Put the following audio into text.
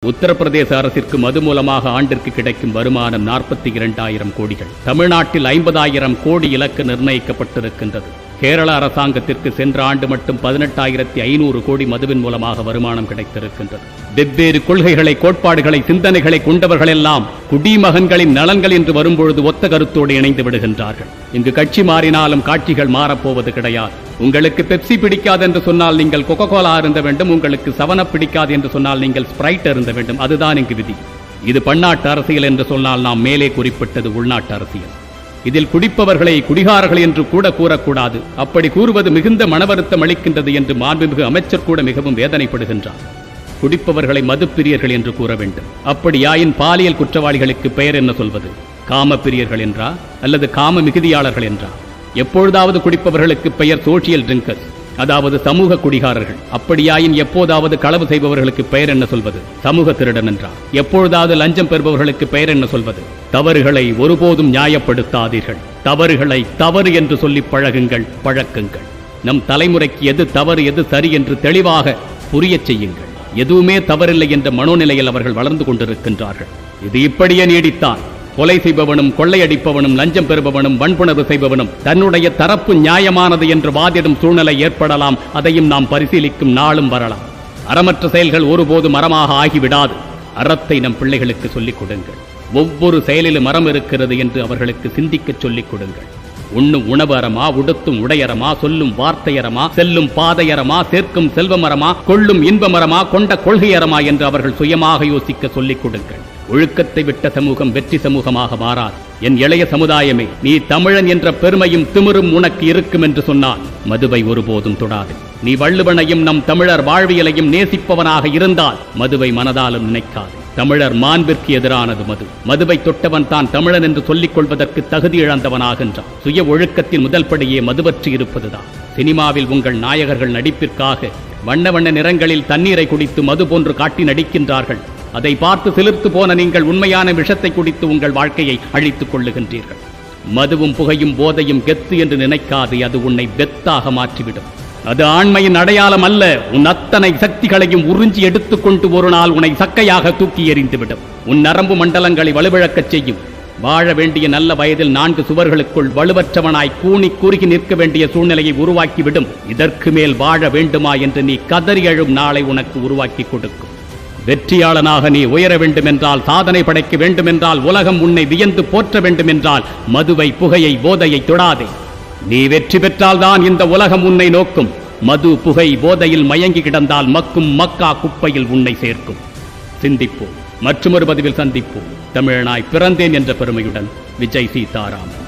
உத்தரப்பிரதேச அரசிற்கு மது மூலமாக ஆண்டிற்கு கிடைக்கும் வருமானம் 42,000 கோடிகள். தமிழ்நாட்டில் 50,000 கோடி இலக்கு நிர்ணயிக்கப்பட்டிருக்கின்றது. கேரள அரசாங்கத்திற்கு சென்ற ஆண்டு மட்டும் 18,500 கோடி மதுவின் மூலமாக வருமானம் கிடைத்திருக்கின்றது. வெவ்வேறு கொள்கைகளை, கோட்பாடுகளை, சிந்தனைகளை கொண்டவர்களெல்லாம் குடிமகன்களின் நலன்கள் என்று வரும்பொழுது ஒத்த கருத்தோடு இணைந்து விடுகின்றார்கள். இங்கு கட்சி மாறினாலும் காட்சிகள் மாறப்போவது கிடையாது. உங்களுக்கு பெப்சி பிடிக்காது என்று சொன்னால் நீங்கள் கொக்கோகோலா இருந்த வேண்டும், உங்களுக்கு 7up பிடிக்காது என்று சொன்னால் நீங்கள் ஸ்பிரைட் இருந்த வேண்டும். அதுதான் இங்கு விதி. இது பன்னாட்டு அரசியல் என்று சொன்னால் நாம் மேலே குறிப்பிட்டது உள்நாட்டு அரசியல். இதில் குடிப்பவர்களை குடிகாரர்கள் என்று கூட கூறக்கூடாது. அப்படி கூறுவது மிகுந்த மனவருத்தம் அளிக்கின்றது என்று மாண்புமிகு அமைச்சர் கூட மிகவும் வேதனைப்படுகின்றார். குடிப்பவர்களை மதுப்பிரியர்கள் என்று கூற வேண்டும். அப்படியாயின் பாலியல் குற்றவாளிகளுக்கு பெயர் என்ன சொல்வது? காமப்பிரியர்கள் என்றா அல்லது காம மிகுதியாளர்கள் என்றா? எப்பொழுதாவது குடிப்பவர்களுக்கு பெயர் சோசியல் ட்ரிங்கர்ஸ், அதாவது சமூக குடிகாரர்கள். அப்படியாயின் எப்போதாவது களவு செய்பவர்களுக்கு பெயர் என்ன சொல்வது? சமூக திருடன் என்றா? எப்பொழுதாவது லஞ்சம் பெறுபவர்களுக்கு பெயர் என்ன சொல்வது? தவறுகளை ஒருபோதும் நியாயப்படுத்தாதீர்கள். தவறுகளை தவறு என்று சொல்லி பழகுங்கள், பழக்குங்கள். நம் தலைமுறைக்கு எது தவறு எது சரி என்று தெளிவாக புரியச் செய்யுங்கள். எதுவுமே தவறில்லை என்ற மனோநிலையில் அவர்கள் வளர்ந்து கொண்டிருக்கின்றார்கள். இது இப்படியே நீடித்தான் கொலை செய்பவனும், கொள்ளையடிப்பவனும், லஞ்சம் பெறுபவனும், வன்புணர்வு செய்பவனும் தன்னுடைய தரப்பு நியாயமானது என்று வாதிடும் சூழ்நிலை ஏற்படலாம். அதையும் நாம் பரிசீலிக்கும் நாளும் வரலாம். அறமற்ற செயல்கள் ஒருபோதும் அறமாக ஆகிவிடாது. அறத்தை நம் பிள்ளைகளுக்கு சொல்லிக் கொடுங்கள். ஒவ்வொரு செயலிலும் அறம் இருக்கிறது என்று அவர்களுக்கு சிந்திக்க சொல்லிக் கொடுங்கள். உண்ணும் உணவு அறமா, உடுத்தும் உடையறமா, சொல்லும் வார்த்தையறமா, செல்லும் பாதையறமா, சேர்க்கும் செல்வமரமா, கொள்ளும் இன்பமரமா, கொண்ட கொள்கையறமா என்று அவர்கள் சுயமாக யோசிக்க சொல்லிக் கொடுங்கள். ஒழுக்கத்தை விட்ட சமூகம் வெற்றி சமூகமாக மாறாது. என் இளைய சமுதாயமே, நீ தமிழன் என்ற பெருமையும் திமிரும் உனக்கு இருக்கும் என்று சொன்னால் மதுவை ஒருபோதும் தொடாது. நீ வள்ளுவனையும் நம் தமிழர் வாழ்வியலையும் நேசிப்பவனாக இருந்தால் மதுவை மனதாலும் நினைக்காது. தமிழர் மாண்பிற்கு எதிரானது மது. மதுவை தொட்டவன் தான் தமிழன் என்று சொல்லிக் கொள்வதற்கு தகுதி இழந்தவனாகின்றான். சுய ஒழுக்கத்தின் முதல் படியே மதுவற்றி இருப்பதுதான். சினிமாவில் உங்கள் நாயகர்கள் நடிப்பிற்காக வண்ண வண்ண நிறங்களில் தண்ணீரை குடித்து மது போன்று காட்டி நடிக்கின்றார்கள். அதை பார்த்து சிலிர்த்து போன நீங்கள் உண்மையான விஷத்தை குடித்து உங்கள் வாழ்க்கையை அழித்துக் கொள்ளுகின்றீர்கள். மதுவும் புகையும் போதையும் கெத்து என்று நினைக்காது. அது உன்னை வெத்தாக மாற்றிவிடும். அது ஆண்மையின் அடையாளம் அல்ல. உன் அத்தனை சக்திகளையும் உறிஞ்சி எடுத்துக்கொண்டு ஒரு நாள் உன்னை சக்கையாக தூக்கி எறிந்துவிடும். உன் நரம்பு மண்டலங்களை வலுவிழக்கச் செய்யும். வாழ வேண்டிய நல்ல வயதில் 4 சுவர்களுக்குள் வலுவற்றவனாய் கூனி குறுகி நிற்க வேண்டிய சூழ்நிலையை உருவாக்கிவிடும். இதற்கு மேல் வாழ வேண்டுமா என்று நீ கதறி எழும் நாளை உனக்கு உருவாக்கி கொடுக்கும். வெற்றியாளனாக நீ உயர வேண்டுமென்றால், சாதனை படைக்க வேண்டுமென்றால், உலகம் உன்னை வியந்து போற்ற வேண்டுமென்றால் மதுவை, புகையை, போதையை தொடாதே. நீ வெற்றி பெற்றால்தான் இந்த உலகம் உன்னை நோக்கும். மது, புகை, போதையில் மயங்கி கிடந்தால் மக்கும் மக்கா குப்பையில் உன்னை சேர்க்கும். சிந்திப்போம். மற்றொரு பதிவில் சந்திப்போம். தமிழனாய் பிறந்தேன் என்ற பெருமையுடன் விஜய் சீதாராமன்.